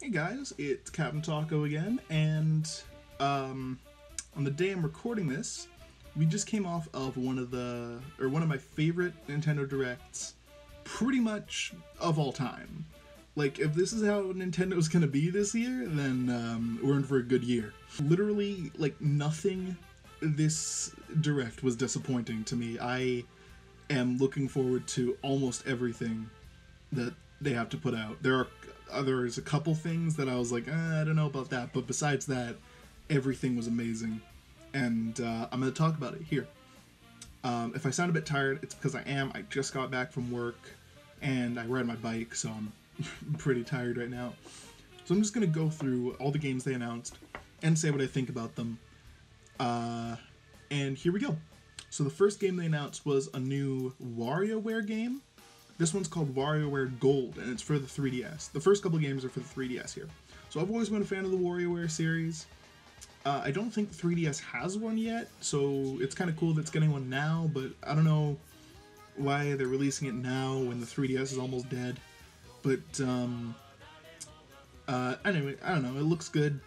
Hey guys, it's Captain Taco again, and on the day I'm recording this, we just came off of one of my favorite Nintendo Directs, pretty much of all time. Like, if this is how Nintendo's gonna be this year, then we're in for a good year. Literally, like, nothing this Direct was disappointing to me. I am looking forward to almost everything that they have to put out. There's a couple things that I was like, I don't know about that, but besides that, everything was amazing, and I'm going to talk about it here. If I sound a bit tired, it's because I am. I just got back from work, and I ride my bike, so I'm pretty tired right now. So I'm just going to go through all the games they announced, and say what I think about them. And here we go. So the first game they announced was a new Wario Ware game. This one's called Wario Ware Gold, and it's for the 3DS. The first couple games are for the 3DS here. So I've always been a fan of the Wario Ware series. I don't think the 3DS has one yet, so it's kind of cool that it's getting one now, but I don't know why they're releasing it now when the 3DS is almost dead. But, anyway, I don't know, it looks good.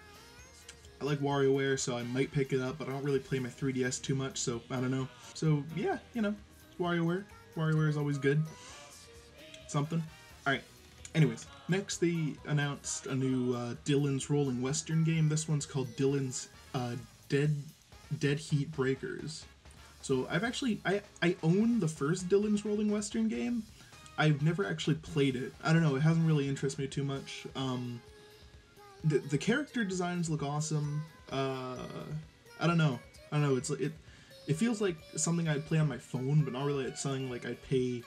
I like WarioWare, so I might pick it up, but I don't really play my 3DS too much, so I don't know. So, yeah, you know, WarioWare. WarioWare is always good. Something. Alright, anyways, next they announced a new Dylan's Rolling Western game. This one's called Dylan's Dead Heat Breakers. So I've actually, I own the first Dylan's Rolling Western game. I've never actually played it. I don't know, it hasn't really interested me too much. The character designs look awesome. I don't know, it feels like something I'd play on my phone, but not really. It's something like I'd pay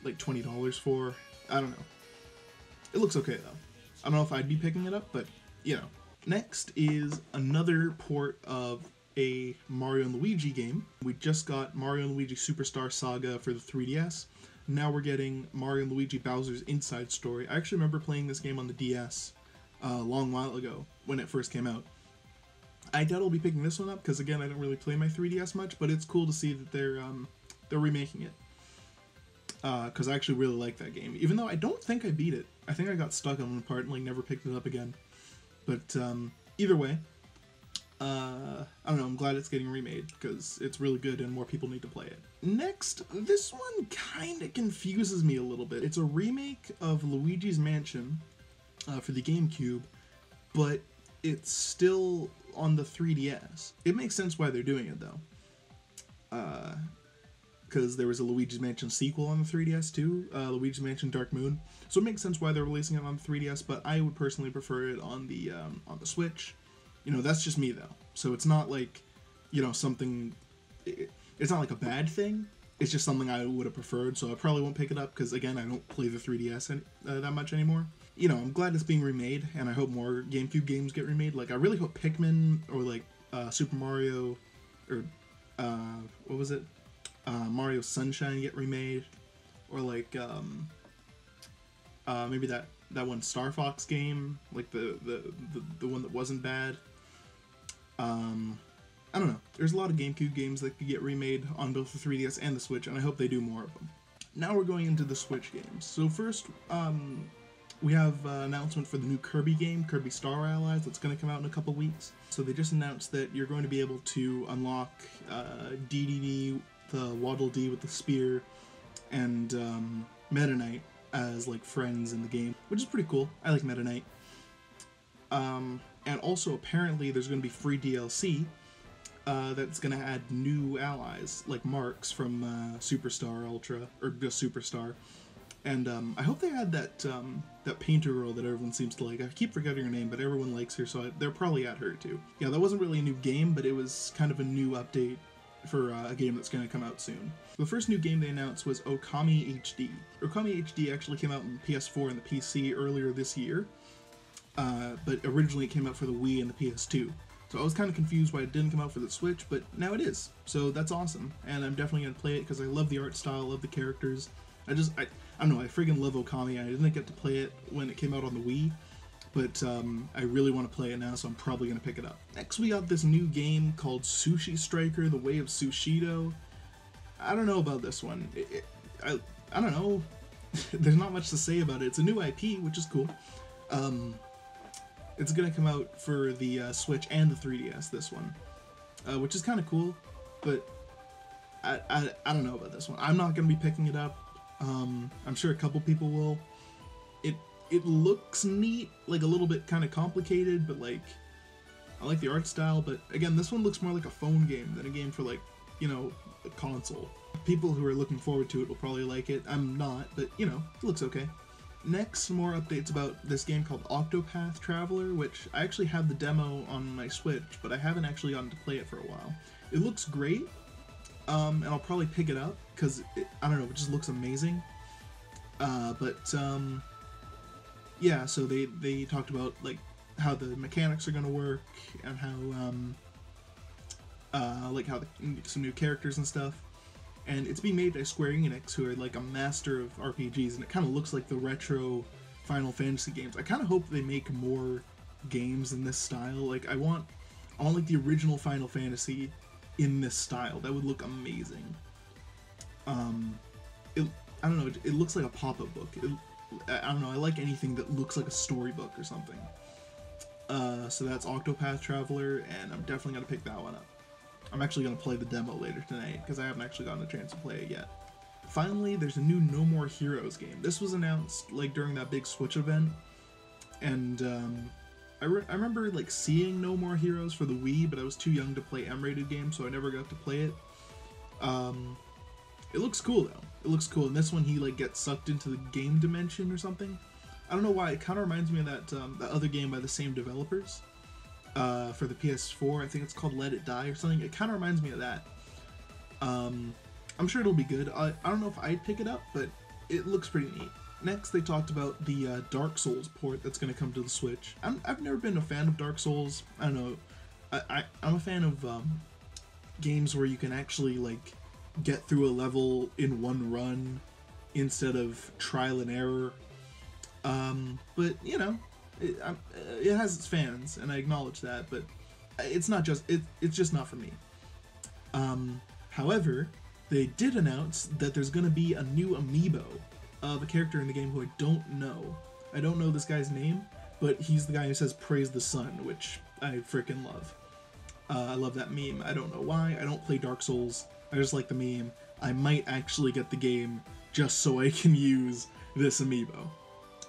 like $20 for. I don't know. It looks okay though. I don't know if I'd be picking it up, but you know. Next is another port of a Mario and Luigi game. We just got Mario and Luigi Superstar Saga for the 3DS. Now we're getting Mario and Luigi Bowser's Inside Story. I actually remember playing this game on the DS a long while ago when it first came out. I doubt I'll be picking this one up because again I don't really play my 3DS much, but it's cool to see that they're remaking it. Because I actually really like that game, even though I don't think I beat it. I think I got stuck on one part and like never picked it up again. But either way, I don't know, I'm glad it's getting remade because it's really good and more people need to play it. Next, this one kind of confuses me a little bit. It's a remake of Luigi's Mansion for the GameCube, but it's still on the 3DS. It makes sense why they're doing it though. Because there was a Luigi's Mansion sequel on the 3DS too, Luigi's Mansion Dark Moon. So it makes sense why they're releasing it on the 3DS, but I would personally prefer it on the Switch. You know, that's just me though. So it's not like, you know, something, it's not like a bad thing. It's just something I would have preferred, so I probably won't pick it up because again, I don't play the 3DS that much anymore. You know, I'm glad it's being remade, and I hope more GameCube games get remade. Like, I really hope Pikmin or like Super Mario or what was it? Mario Sunshine get remade, or like maybe that one Star Fox game, like the one that wasn't bad. I don't know. There's a lot of GameCube games that could get remade on both the 3DS and the Switch, and I hope they do more of them. Now we're going into the Switch games. So first, we have an announcement for the new Kirby game, Kirby Star Allies, that's going to come out in a couple weeks. So they just announced that you're going to be able to unlock DDD, the Waddle Dee with the spear, and Meta Knight as like friends in the game, which is pretty cool. I like Meta Knight. And also apparently there's going to be free DLC that's going to add new allies like Marks from Superstar Ultra, or just Superstar. And I hope they add that painter girl that everyone seems to like. I keep forgetting her name, but everyone likes her, so they'll probably add her too. Yeah, that wasn't really a new game, but it was kind of a new update for a game that's going to come out soon. The first new game they announced was Okami HD. Okami HD actually came out on the PS4 and the PC earlier this year, but originally it came out for the Wii and the PS2. So I was kind of confused why it didn't come out for the Switch, but now it is. So that's awesome, and I'm definitely going to play it because I love the art style, love the characters. I don't know, I friggin' love Okami. I didn't get to play it when it came out on the Wii, but I really want to play it now, so I'm probably going to pick it up. Next we got this new game called Sushi Striker, The Way of Sushido. I don't know about this one. I don't know. There's not much to say about it. It's a new IP, which is cool. It's gonna come out for the Switch and the 3DS, this one, which is kind of cool, but I don't know about this one. I'm not gonna be picking it up. I'm sure a couple people will. It looks neat, like a little bit kind of complicated, but like I like the art style. But again, this one looks more like a phone game than a game for, like, you know, a console. People who are looking forward to it will probably like it. I'm not, but you know, it looks okay. Next, more updates about this game called Octopath Traveler, which I actually have the demo on my Switch, but I haven't actually gotten to play it for a while. It looks great, and I'll probably pick it up because I don't know, it just looks amazing. Yeah, so they talked about like how the mechanics are gonna work and how some new characters and stuff. And it's being made by Square Enix, who are like a master of RPGs, and it kind of looks like the retro Final Fantasy games. I kind of hope they make more games in this style. Like I want like the original Final Fantasy in this style. That would look amazing. I don't know. It looks like a pop-up book. I don't know. I like anything that looks like a storybook or something. So that's Octopath Traveler, and I'm definitely gonna pick that one up. I'm actually gonna play the demo later tonight because I haven't actually gotten a chance to play it yet. Finally, there's a new No More Heroes game. This was announced like during that big Switch event, and I remember like seeing No More Heroes for the Wii, but I was too young to play M-rated games, so I never got to play it. It looks cool though. It looks cool. And this one, he like gets sucked into the game dimension or something. I don't know why. It kind of reminds me of that other game by the same developers for the PS4. I think it's called Let It Die or something. It kind of reminds me of that. I'm sure it'll be good. I don't know if I'd pick it up, but it looks pretty neat. Next, they talked about the Dark Souls port that's going to come to the Switch. I've never been a fan of Dark Souls. I don't know. I'm a fan of games where you can actually like get through a level in one run instead of trial and error. But you know, it has its fans, and I acknowledge that. But it's just not for me. However, they did announce that there's going to be a new amiibo of a character in the game who I don't know. I don't know this guy's name, but he's the guy who says "Praise the Sun," which I freaking love. I love that meme. I don't know why. I don't play Dark Souls. I just like the meme. I might actually get the game just so I can use this amiibo.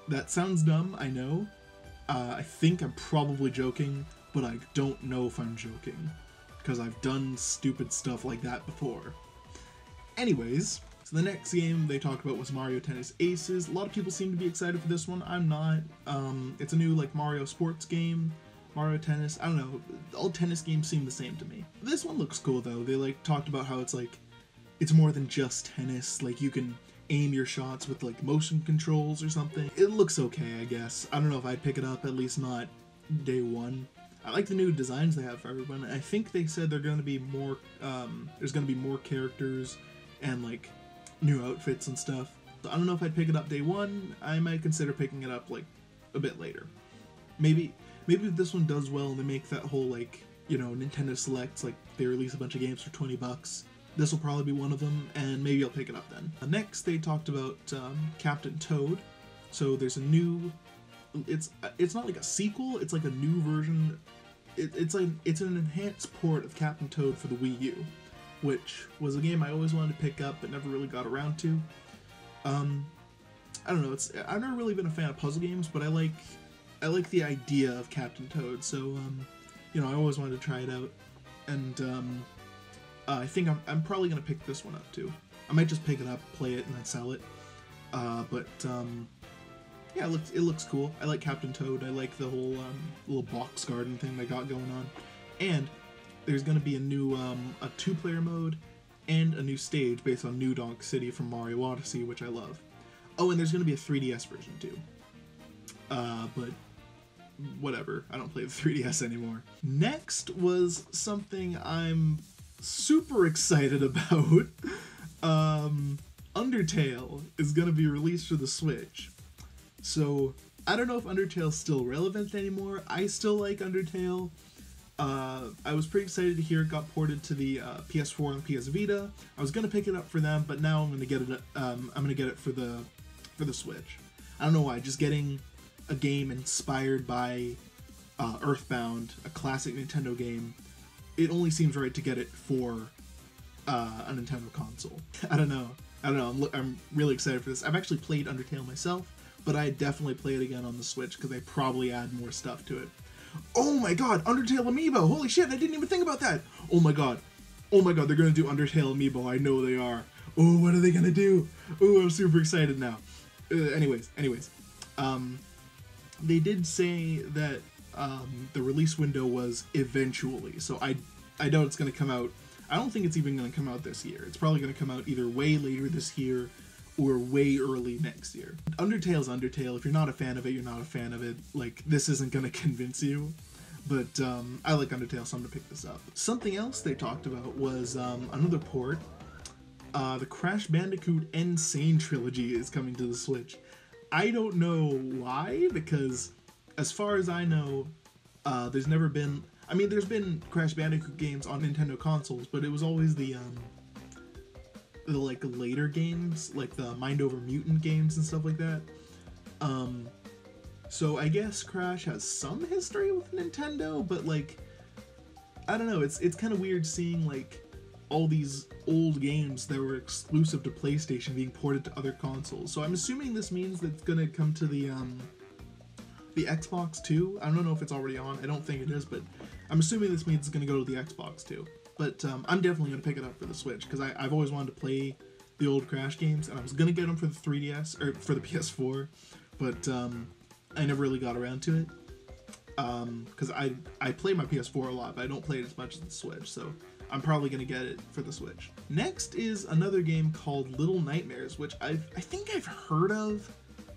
That sounds dumb, I know. I think I'm probably joking, but I don't know if I'm joking, because I've done stupid stuff like that before. Anyways, so the next game they talked about was Mario Tennis Aces. A lot of people seem to be excited for this one. I'm not. It's a new like Mario sports game. Mario Tennis, I don't know, all tennis games seem the same to me. This one looks cool though. They like talked about how it's like, it's more than just tennis, like you can aim your shots with like motion controls or something. It looks okay, I guess. I don't know if I'd pick it up, at least not day one. I like the new designs they have for everyone. I think they said they're going to be more, there's going to be more characters and like new outfits and stuff. So I don't know if I'd pick it up day one. I might consider picking it up like a bit later. Maybe if this one does well and they make that whole like, you know, Nintendo Selects, like they release a bunch of games for $20, this will probably be one of them, and maybe I'll pick it up then. Next, they talked about Captain Toad. So there's a new, it's not like a sequel, it's like a new version. It's an enhanced port of Captain Toad for the Wii U, which was a game I always wanted to pick up but never really got around to. I don't know, I've never really been a fan of puzzle games, but I like the idea of Captain Toad, so you know, I always wanted to try it out, and I think I'm probably gonna pick this one up too. I might just pick it up, play it, and then sell it. Yeah, it looks cool. I like Captain Toad. I like the whole little box garden thing they got going on, and there's gonna be a new a 2-player mode and a new stage based on New Donk City from Mario Odyssey, which I love. Oh, and there's gonna be a 3DS version too. But whatever, I don't play the 3DS anymore. Next was something I'm super excited about. Undertale is gonna be released for the Switch. So, I don't know if Undertale's still relevant anymore. I still like Undertale. I was pretty excited to hear it got ported to the PS4 and PS Vita. I was gonna pick it up for them, but now I'm gonna get it for the Switch. I don't know why, just getting a game inspired by Earthbound, a classic Nintendo game, it only seems right to get it for a Nintendo console. I don't know. I'm really excited for this. I've actually played Undertale myself, but I definitely play it again on the Switch because they probably add more stuff to it. Oh my god, Undertale Amiibo! Holy shit, I didn't even think about that! Oh my god, they're gonna do Undertale Amiibo. I know they are. Oh, what are they gonna do? Oh, I'm super excited now. Anyways, they did say that the release window was eventually, so I doubt it's gonna come out. I don't think it's even gonna come out this year. It's probably gonna come out either way later this year or way early next year. Undertale's Undertale. If you're not a fan of it, you're not a fan of it. Like, this isn't gonna convince you. But I like Undertale, so I'm gonna pick this up. Something else they talked about was another port. The Crash Bandicoot Insane Trilogy is coming to the Switch. I don't know why, because as far as I know, there's never been... I mean, there's been Crash Bandicoot games on Nintendo consoles, but it was always the like later games, like the Mind Over Mutant games and stuff like that. So I guess Crash has some history with Nintendo, but like, I don't know, it's kind of weird seeing like all these old games that were exclusive to PlayStation being ported to other consoles. So I'm assuming this means that it's gonna come to the Xbox too. I don't know if it's already on. I don't think it is, but I'm assuming this means it's gonna go to the Xbox too. But I'm definitely going to pick it up for the Switch, because I've always wanted to play the old Crash games, and I was going to get them for the 3DS, or for the PS4, but I never really got around to it, because I play my PS4 a lot, but I don't play it as much as the Switch, so I'm probably going to get it for the Switch. Next is another game called Little Nightmares, which I think I've heard of,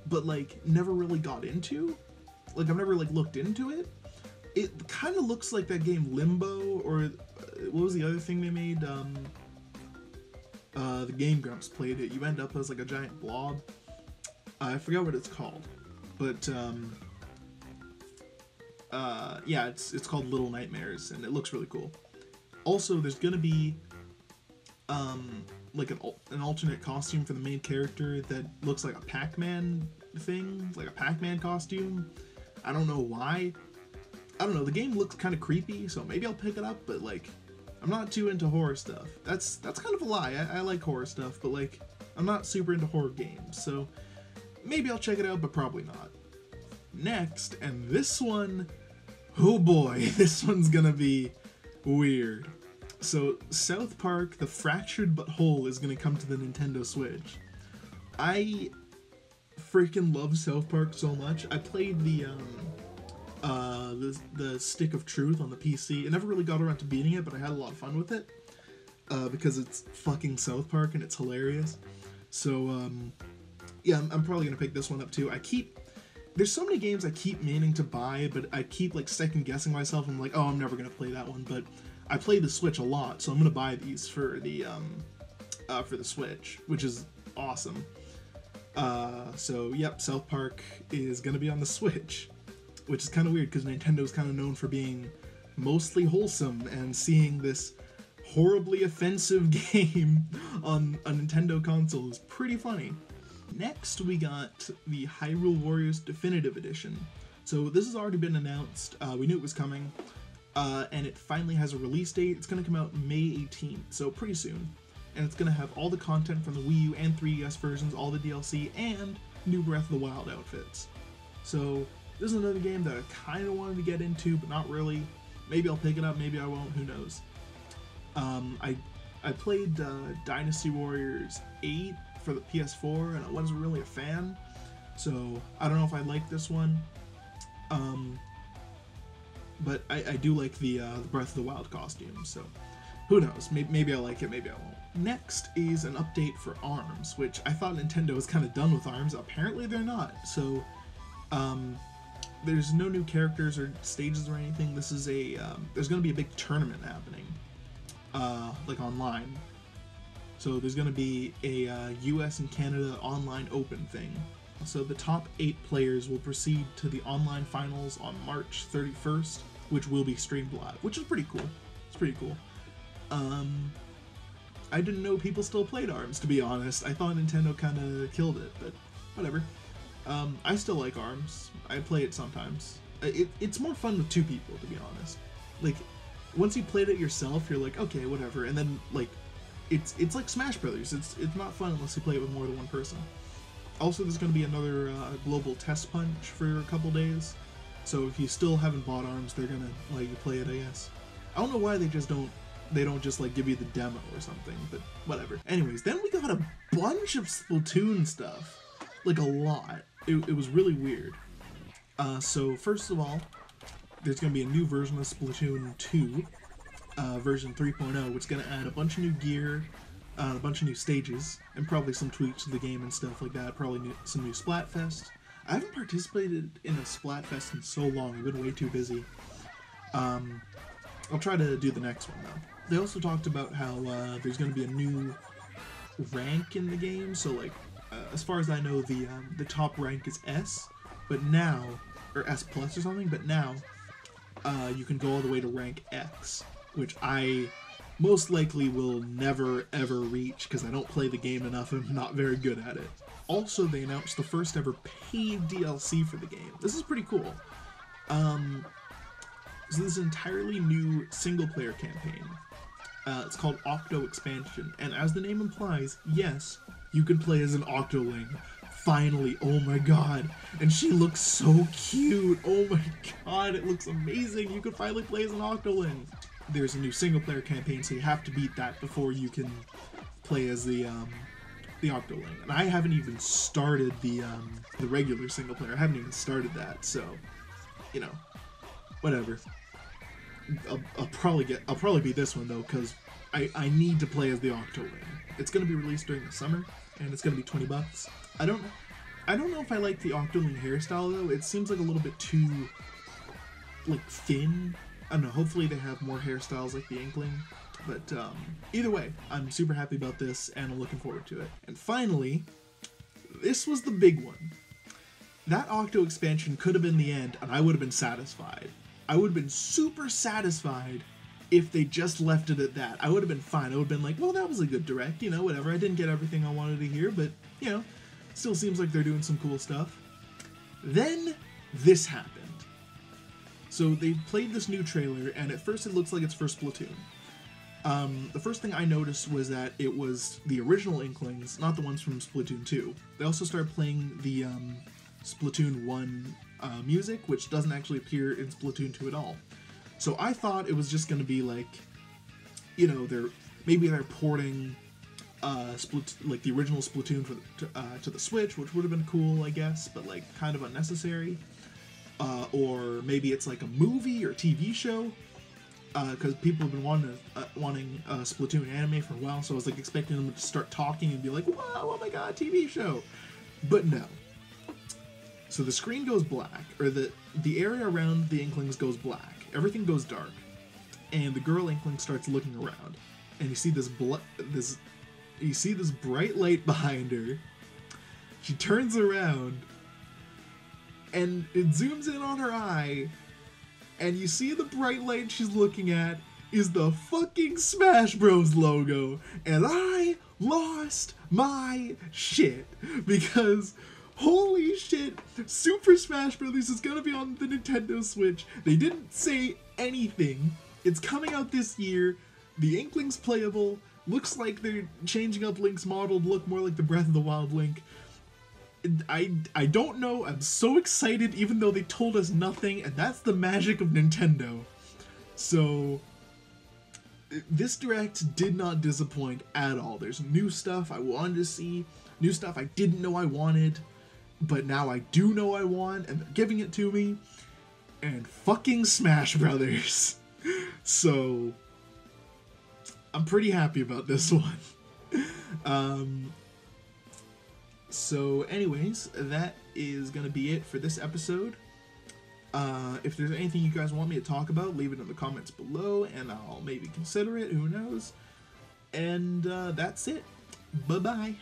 but like never really got into. Like, I've never like looked into it. It kind of looks like that game Limbo, or what was the other thing they made? The Game Grumps played it. You end up as like a giant blob. I forgot what it's called, but yeah, it's called Little Nightmares, and it looks really cool. Also, there's gonna be like an alternate costume for the main character that looks like a Pac-Man thing, like a Pac-Man costume. I don't know why. I don't know, the game looks kind of creepy, so maybe I'll pick it up, but like, I'm not too into horror stuff. That's kind of a lie. I like horror stuff, but like, I'm not super into horror games, so maybe I'll check it out, but probably not. Next, and this one, oh boy, this one's gonna be weird. So, South Park: The Fractured But Whole is gonna come to the Nintendo Switch. I freaking love South Park so much. I played the Stick of Truth on the PC. I never really got around to beating it, but I had a lot of fun with it, because it's fucking South Park and it's hilarious. So yeah, I'm probably gonna pick this one up too. There's so many games I keep meaning to buy, but I keep like second guessing myself. I'm like, oh, I'm never gonna play that one, but I play the Switch a lot, so I'm gonna buy these for the Switch, which is awesome. So yep, South Park is gonna be on the Switch, which is kind of weird because Nintendo's kind of known for being mostly wholesome, and seeing this horribly offensive game on a Nintendo console is pretty funny. Next, we got the Hyrule Warriors Definitive Edition. So this has already been announced. We knew it was coming, and it finally has a release date. It's going to come out May 18th, so pretty soon. And it's going to have all the content from the Wii U and 3DS versions, all the DLC, and new Breath of the Wild outfits. So this is another game that I kind of wanted to get into, but not really. Maybe I'll pick it up, maybe I won't, who knows. I played Dynasty Warriors 8 for the PS4, and I wasn't really a fan, so I don't know if I like this one. But I do like the Breath of the Wild costume, so who knows, maybe I'll like it, maybe I won't. Next is an update for ARMS, which I thought Nintendo was kind of done with ARMS. Apparently they're not, so there's no new characters or stages or anything. This is there's going to be a big tournament happening, like online. So there's going to be a US and Canada online open thing. So the top 8 players will proceed to the online finals on March 31st, which will be streamed live, which is pretty cool. It's pretty cool. I didn't know people still played ARMS, to be honest. I thought Nintendo kind of killed it, but whatever. I still like ARMS. I play it sometimes. it's more fun with two people, to be honest. Like, once you played it yourself, you're like, okay, whatever. And then, like, it's like Smash Brothers. It's not fun unless you play it with more than one person. Also, there's going to be another global test punch for a couple days. So if you still haven't bought ARMS, they're going to let you play it, I guess. I don't know why they don't just like give you the demo or something, but whatever. Anyways, then we got a bunch of Splatoon stuff. Like, a lot. It was really weird. So first of all, there's going to be a new version of Splatoon 2, version 3.0, which is going to add a bunch of new gear, a bunch of new stages, and probably some tweaks to the game and stuff like that. Probably some new Splatfest. I haven't participated in a Splatfest in so long. I've been way too busy. I'll try to do the next one, though. They also talked about how there's going to be a new rank in the game. So, like, as far as I know, the top rank is S, but now, or S plus or something, but now you can go all the way to rank X, which I most likely will never ever reach because I don't play the game enough and I'm not very good at it. Also, they announced the first ever paid DLC for the game. This is pretty cool. So this is an entirely new single-player campaign. It's called Octo Expansion, and as the name implies, yes, you can play as an Octoling. Finally, oh my god, and she looks so cute. Oh my god, it looks amazing. You can finally play as an Octoling. There's a new single-player campaign, so you have to beat that before you can play as the Octoling. And I haven't even started the regular single-player. I haven't even started that, so, you know, whatever. I'll probably beat this one though, because I need to play as the Octoling. It's gonna be released during the summer, and it's gonna be $20. I don't know if I like the Octoling hairstyle though. It seems like a little bit too, like, thin. I don't know. Hopefully they have more hairstyles like the Inkling. But either way, I'm super happy about this, and I'm looking forward to it. And finally, this was the big one. That Octo expansion could have been the end, and I would have been satisfied. I would have been super satisfied if they just left it at that. I would have been fine. I would have been like, well, that was a good direct, you know, whatever. I didn't get everything I wanted to hear, but, you know, still seems like they're doing some cool stuff. Then this happened. So they played this new trailer, and at first it looks like it's for Splatoon. The first thing I noticed was that it was the original Inklings, not the ones from Splatoon 2. They also started playing the Splatoon 1 music, which doesn't actually appear in Splatoon 2 at all. So I thought it was just going to be like, you know, maybe they're porting like the original Splatoon to the Switch, which would have been cool, I guess, but like kind of unnecessary. Or maybe it's like a movie or TV show, because people have been wanting Splatoon anime for a while, so I was like expecting them to start talking and be like, wow, oh my god, TV show. But no. So the screen goes black, or the area around the Inklings goes black. Everything goes dark, and the girl Inkling starts looking around, and you see this bright light behind her. She turns around, and it zooms in on her eye, and you see the bright light she's looking at is the fucking Smash Bros logo, and I lost my shit, because holy shit, Super Smash Bros. Is gonna be on the Nintendo Switch. They didn't say anything. It's coming out this year. The Inkling's playable. Looks like they're changing up Link's model to look more like the Breath of the Wild Link. I don't know. I'm so excited even though they told us nothing, and that's the magic of Nintendo. So this Direct did not disappoint at all. There's new stuff I wanted to see, new stuff I didn't know I wanted, but now I do know I want, and they're giving it to me, and fucking Smash Brothers. So I'm pretty happy about this one. So anyways, that is gonna be it for this episode. If there's anything you guys want me to talk about, leave it in the comments below, and I'll maybe consider it, who knows. And that's it. Bye-bye.